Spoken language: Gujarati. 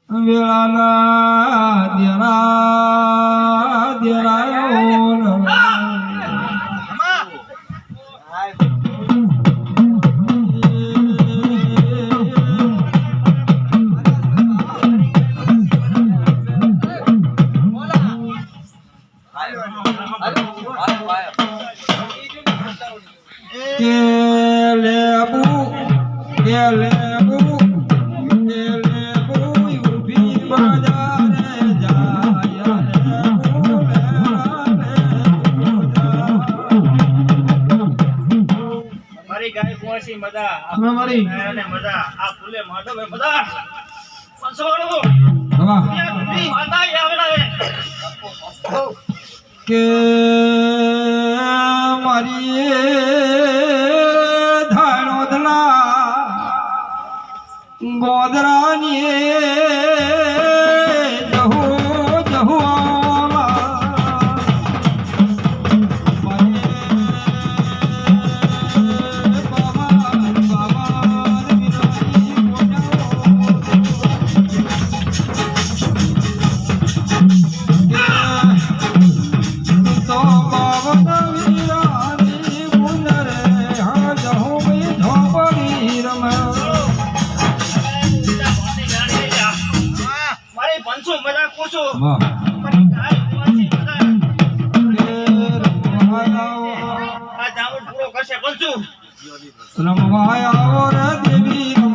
વેળાના દેરાયો કે લેબુ ઉભી બજારે જાય મારી ગાય કોસી મજા અમે મારી અને મજા આ ફૂલે માધવ મજા પંસોડો હવા ઈ માતા આવેલા કે મારી ધાણોદના ગોદરાની જહુ જહુ મારી પંસો મજા કોસો વાહ મારી ગાય કોસી મજા આ જામુન પૂરો કરશે પંસો રમવાયા રે દેવી